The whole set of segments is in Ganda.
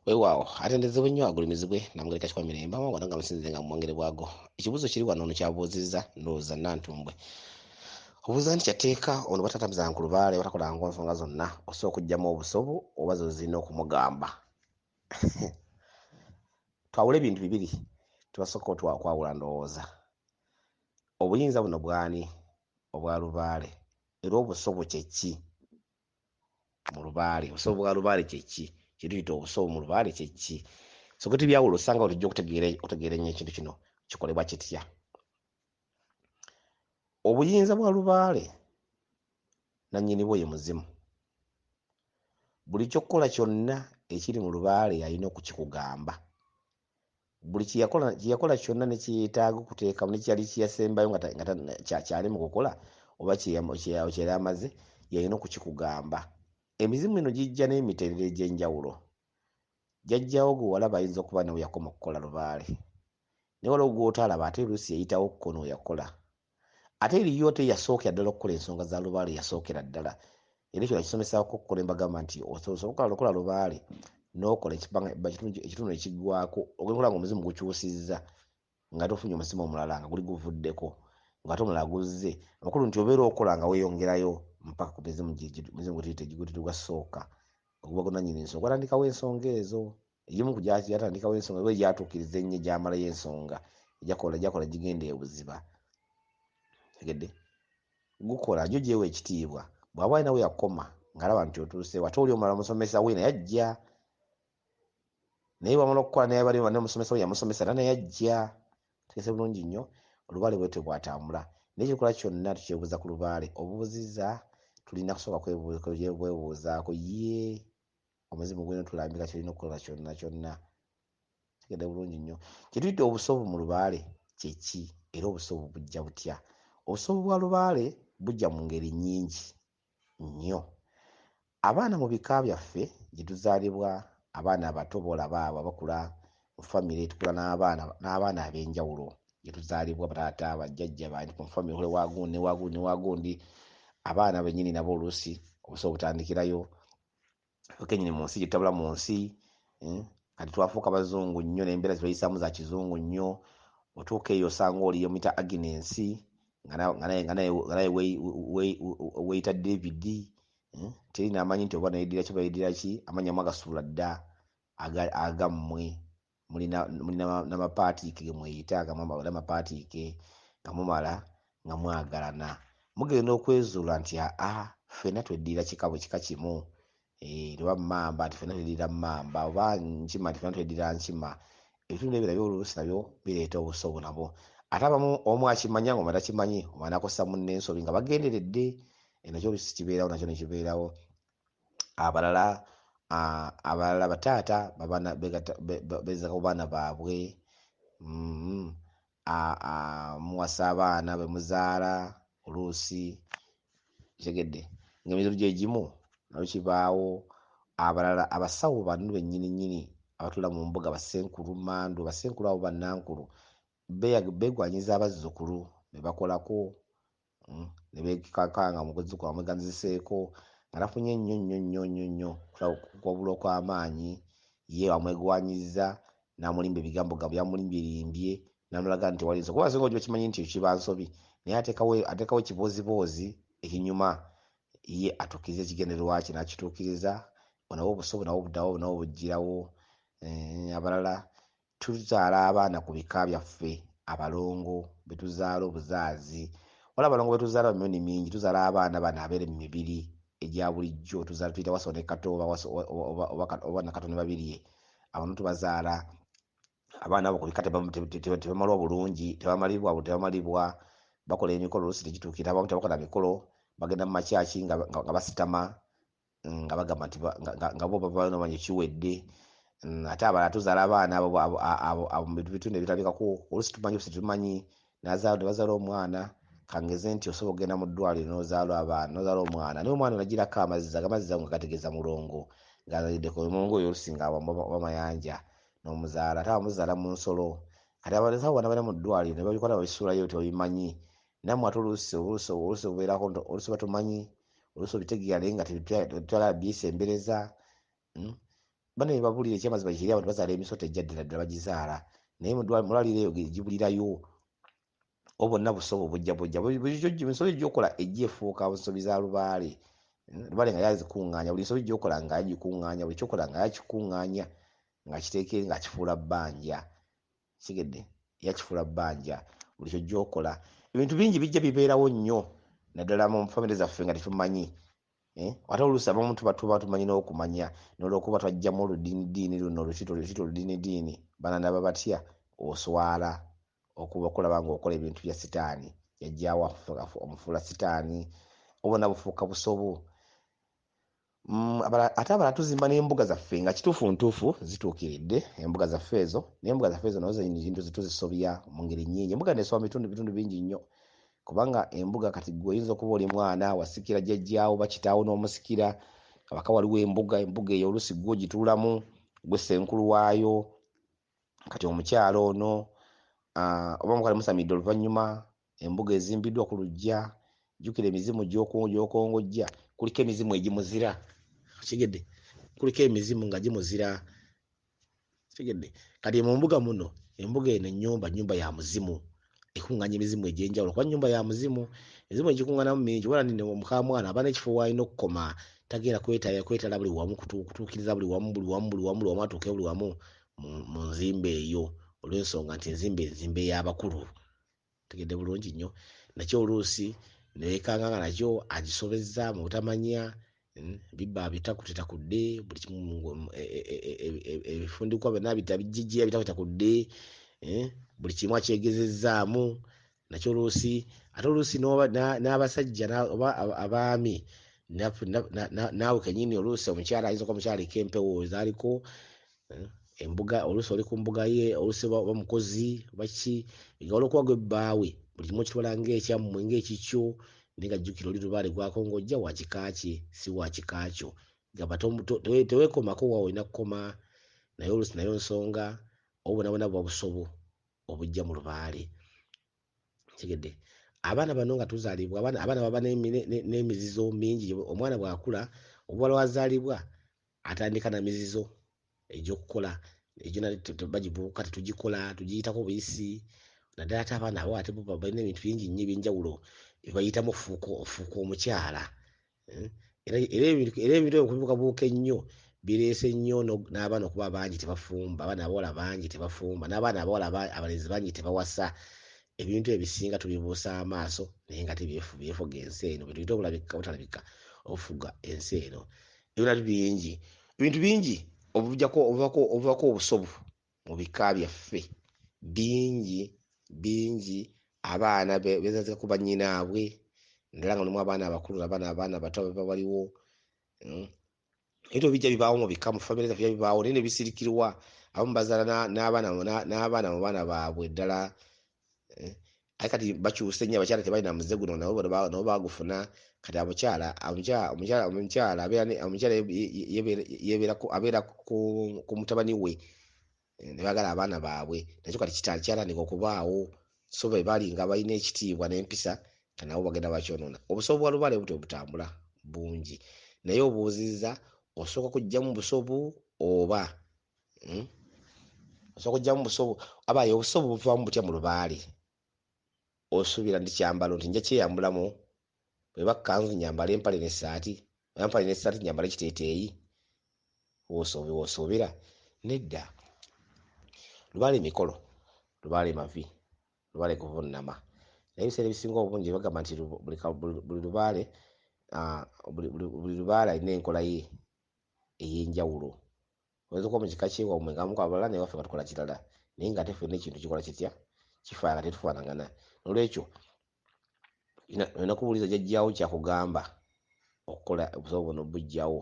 Weewaawo atendezebwa nnyo agulimizibwe namugere Kachikwa Mirembe amangu nga musinze nga mumwongere bwago. Ekibuuzo kiri wano ono kyabuuzizza ndowooza Nantumbwe. Obuuza nti kyateeka ono batatambuza ku lubaale batakolanga nsonga zonna osobola okuggyamu obusobu oba zo zirina okumugamba. Twawula ebintu bibiri tubasooka kwawula ndowooza. Obuyinza buno bwani obwa lubaale era obusobo kye ki mu lubaale? Obusobo bwa lubaale kye ki? Kye tuyita obusobo mu lubaale kye ki? So kati byawulo osanga tujja okutegeera ennyo ekintu kino kikolebwa kitya. Obuyinza bwa lubaale nannyini bwo ye muzimu. Buli ky'okkola kyonna ekiri mu lubaale alina okukikugamba. Buli kye yakola kyonna ne kye yeetaaga okuteekamu ne kyali kyeyasembayo nga kyali mu kukola oba kye yali amaze yalina okukikugamba. Emizimu eno gijja n'emitendera egy'enjawulo. Jjajjaawo gwe walaba ayinza okuba nawe yakoma okukola lubaale. Naye waliwo gw'otaalaba ate oluusi yayitawo okkono yakola. Ate eriyo te yasookera ddala okukola ensonga za lubaale yasookera ddala. Era ekyo nakisomesaako okukola embagamba nti osobola okukola lubaale n'okola ekitundu ekiggwako ogenda nga omuzimu gukyusizza nga tofunye omuzimu omulala nga guli guvuddeko ng'ate omulala guzze. Amakulu nti obeera okola nga weeyongerayo mpaka ku mizimu gwe tuyita gwa ssooka oguba gunannyini ensonga. Watandikawo ensonga ezo egimu ku gyatandikawo ensonga oba egyatuukiriza ennyo egyamalayo ensonga egyakola gigenda ebuziba. Tegedde gukola njo gyewa ekitiibwa bw'aba alina we yakoma ng'alaba nti otuuseewo ate oli omulala musomesa we naye ajja naye bw'amala okukola naye bali bane omusomesa we yamusomesa era naye ajja. Tegese bulungi nnyo olubaale bwetyo bwatambula. Naye ekikola kyonna tukyebuuza ku lubaale obubuuzizza tulina kusooka kwebuuzaako ye omuzimu gwino tulambika kyolina okukola kyonna. Tegedde bulungi nnyo kye tuyita obusobo mu lubaale kye ki era obusobo bujja butya? Obusobo bwa lubaale bujja mu ngeri nnyingi nnyo. Abaana mu bika byaffe gye tuzaalibwa, abaana abato boolaba abo bakula mu famire tukula n'abaana ab'enjawulo gye tuzaalibwa bataata bajjajja bantu mu famire wagundi abaana bennyini nabo oluusi obusobo butandikirayo kenyini mu nsi gye tutabula mu nsi kati twafuuka bazungu nnyo n'embeera zitwayisaamu za kizungu nnyo. Otuuka eyo osanga oli yomuyita Agnes nga naye weeyita David teri n'amanyi nti oba nayeddira ki bayeddira ki amanyamu agasuula dda agammwe mulina n'amapaatiike ge mweyita amapaatiike nga mumala nga mwagalana mugenda okwezuula nti ffenna tweddira kika kimu. Oba mmamba nti ffenna tweddira mmamba oba nkima nti ffenna tweddira nkima. Ebitundu ebyo nabyo oluusi nabyo bireeta obusobo nabo. Ate abamu omu akimanya nga omulala takimanyi omwana akosa munne ensobi nga bagenderedde nakyo oluusi kibeerawo nakyo ne kibeerawo. Abalala bataata beezaka ku baana baabwe muwasa abaana be muzaala oluusi kitegedde ng'emizibu gye gimu nabyo kibaawo. Abalala abasawo bantu bennyini abatula mu mbuga basenkulu mandu basenkulu abo bannankulu beegwanyiza abazzukulu be bakolako ne beekakanga muguzzukulu amweganziseeko nga nafunye nnyo kwabula okw'amaanyi ye amwegwanyiza n'amulimba ebigambo nga byamulimbye n'amulaga nti wali nsobi kuba singa ogiba kimanyi nti kiba nsobi naye ateekawo ekibooziboozi ekinyuma ye atuukiriza ekigendererwa kye n'akituukiriza nabwo obusobo nabwo bugirawo. Abalala tuzaala abaana ku bika byaffe abalongo betuzaala obuzaazi wala abalongo betuzaala bamirundi mingi tuzaala abaana bano abeera mu mibiri egya bulijjo tuzaala tuyita Waso ne Kato oba Nakato ne Babirye abantu tubazaala abaana abo ku bika tebamalwa bulungi tebamalibwa bakola emikolo oluusi tegituukira abamu tebakola mikolo bagenda mu makyaki nga basitama nga bagamba nti nga bo bava nomanya kiwedde. Ate abalala tuzaala abaana abo mu bitundu ebitalabikako oluusi tumanyi oluusi tetumanyi ne bazaala omwana kangeze nti osobola okugenda mu ddwaliro n'ozaala omwana naye omwana onagirako amazzi nga gategeeza mulongo ng'azaliddeko omulongo oyo oluusi nga wamayanja n'omuzaala ate abamuzaala mu nsolo kati abasawo bana bali mu ddwaliro ne babikola babisuulayo tebabimanyi nammwe ate oluusi obeerako oluusi batumanyi oluusi obitegeera naye nga tetwala byesembereza. bane babulira ekyamazima kiri abantu bazaala emisoto ejjaddira ddala bagizaala naye mulwaliro eyo gibulirayo obonna busobo bujja emisobi gyokola ejja efuuka busobi za lubaale lubaale nga yazikuŋŋaanya buli nsobi gyokola nga yagikuŋŋaanya buli kyokola nga yakikuŋŋaanya nga kiteekere nga kifuula bbanja kigedde yakifuula bbanja buli kyo gyokola ebintu bingi bijja bibeerawo nnyo naddala mu famire zaffe nga tetumanyi ate oluusi abamu tuba tumanyi n'okumanya n'olwokuba twajjamu oludiinidiini luno lukito oludiinidiini bananaba batya oswala okulaba ng'okola ebintu bya sitaani yajjaawo omufuula sitaani obona bufuuka busobo ate abala tuzimba n'embuga zaffe nga kituufu ntuufu zituukiridde embuga zaffe ezo naye embuga zaffe ezo nazo zintu tuzisobya mu ngeri nnyingi embuga neesoba bitundu bingi nnyo kubanga embuga kati gwe oyinza okuba oli mwana wasikira jjajjaawo bakitaawo n'omusikira abaka waliwo embuga eyo oluusi gwe ogituulamu gwe ssenkulu waayo kati omukyalo ono oba mukale musamidde oluvannyuma embuga ezimbiddwa ku luggya jjukira emizimu gy'okongojja kuliko emizimu egimuzira kigedde kuliko emizimu nga gimuzira kigedde kati mu mbuga muno embuga eno ennyumba ya muzimu ekuŋŋanya emizimu egy'enjawulo kuba nnyumba ya muzimu ezimu egikuŋŋanamu mingi wala nine mukamwana aba n'ekifo waalina okukoma tagenda kwetala buli wamu kutuukiriza buli wamu atuuke buli wamu mu nzimba eyo olw'ensonga nti enzimba ey'abakulu tegedde bulungi nnyo nakyo oluusi neekanganga nakyo agisobezza mu butamanya bibba bitakutakudde buli kimu ebifundikwa byonna bijjijja bitakutakudde buli kimu akyegezezzaamu nakyo oluusi ate oluusi n'abasajja oba abaami naawe kenyini oluusi omukyala ayinza okuba omukyala aliko empewo ezaaliko embuga oluusi oli ku mbuga ye oluusi oba mukozi oba kiki egawala okuba gwe bbaawe buli kimu okitwala ng'ekyammwe ng'ekikyo naye nga jjukira oli lubaale gwakongojja wa kika kye si wa kika kyo gamba teweekomako wa olina kukoma naye oluusi nayo nsonga obubonabona buba busobo obujja mu lubaale kigedde abaana bano nga tuzaalibwa abaana baba n'emizizo mingi omwana bw'akula obuwala wazaalibwa atandika na mizizo egy'okukola egyo bagibuuka tetugikola tugiyitako buyisi naddala ate abaana abo ate balina ebintu bingi nnyo ebyenjawulo ebayitamu ofuuka omukyala era ebintu okubuukabuuka ennyo bireese nnyo n'abaana okuba bangi tebafumba abaana abawala bangi tebafumba n'abaana abawala abalenzi bangi tebawasa ebintu ebisinga tubibuusa amaaso naye nga tebyefuga ensi eno byetuyita obutalabika obufuga ensi eno ebintu bingi obuvako obusobo mu bika byaffe bingi abaana bezazika ku bannyinaabwe ndala nga mulimu abaana abakulu abaana bato ababa waliwo ebintu bijja bibaawo mu bika mu famire zaffe bibaawo naye ne bisirikirwa abamu bazaala n'abaana mu baana baabwe ddala aye kati bakyuse nnyo abakyala tebalina muze guno nabo bagufuna kati omukyala abeera ku mutabani we ne baagala abaana baabwe nakyo kati kyatandika okubaawo so be bali nga balina ekitiibwa n'empisa nga nabo bagenda bakyonoona obusobo bwa lubaale buto butambula bungi naye obuuzizza osooka kuggyamu busobo oba osooka kuggyamu busobo abaayo obusobo buvaamu butya mu lubaale osuubira ndi kyambalo nti nja kyeyambulamu bweba kkanzu nyambala empale n'essaati empale n'essaati nyambala ekiteeteeyi woosuubira nedda lubaale mikolo lubaale mavi lubaale kuvunnama naye ebiseera ebisinga obungi bagamba nti buli lubaale alina enkola ye ey'enjawulo oyinza okuba mu kika kyewamwe nga muko abalala naye waffe nga tukola kirala naye nga ate ffenna ekintu kikola kitya kifaana nga tetufaanagana nolwekyo olina kubuuliza jjajjaawo kyakugamba okukola obusobo buno bujjawo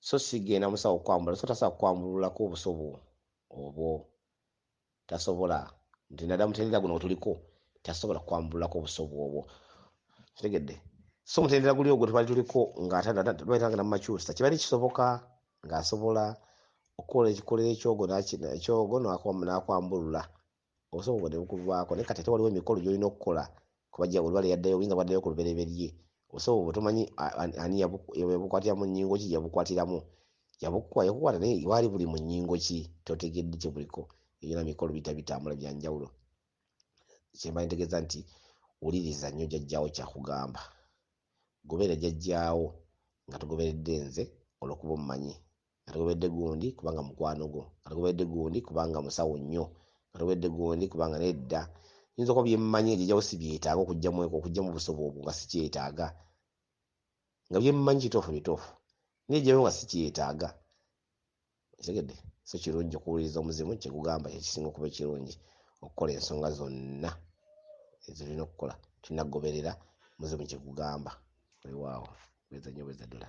so sigenda musawo okwambula so tasobola kukwambululako obusobo obwo tasobola nti naddala mutendera guno wetuliko tasobola kukwambululako obusobo obwo kitegedde so mutendera guli ogwo tubali tuliko ngaatana mumakyusa kiba kisoboka ng'asobola okukola ekikolero ekyogo n'akwambulula obusobo bwo ne bukuvaako naye kati ate waliwo emikolo gy'olina okukola kubajja olwala yaddayo oyinza bwaddayo ku lubereberye obusobo bwe tomanyi ani yabukwatira mu nnyingo ki yabukwatiramu yakukwata naye wali buli mu nnyingo ki totegedde kye buliko ebyo mikolo bitambula bya njawulo. Kyemba ntegeeza nti wuliriza nnyo jjajjaawo kyakugamba, goberera jjajjaawo nga togoberedde nze olw'okuba omumanyi, nga togoberedde gundi kubanga mukwano gwo, nga togoberedde gundi kubanga musawo nnyo, nga togoberedde gundi kubanga nedda yinza okuba byemmanyi jjajjaawo si byetaaga okugyamu busobo obwo nga si kyetaaga, nga byemmanyi kituufu naye jjajjaawo nga si kyetaaga. Okitegedde? So kirungi okuwuliriza omuzimu kyekugamba ekisinga okuba ekirungi okukola ensonga zonna ezirina okukola, tulina kugoberera muzimu kyekugamba. Weewaawo, bweza nnyo bweza ddala.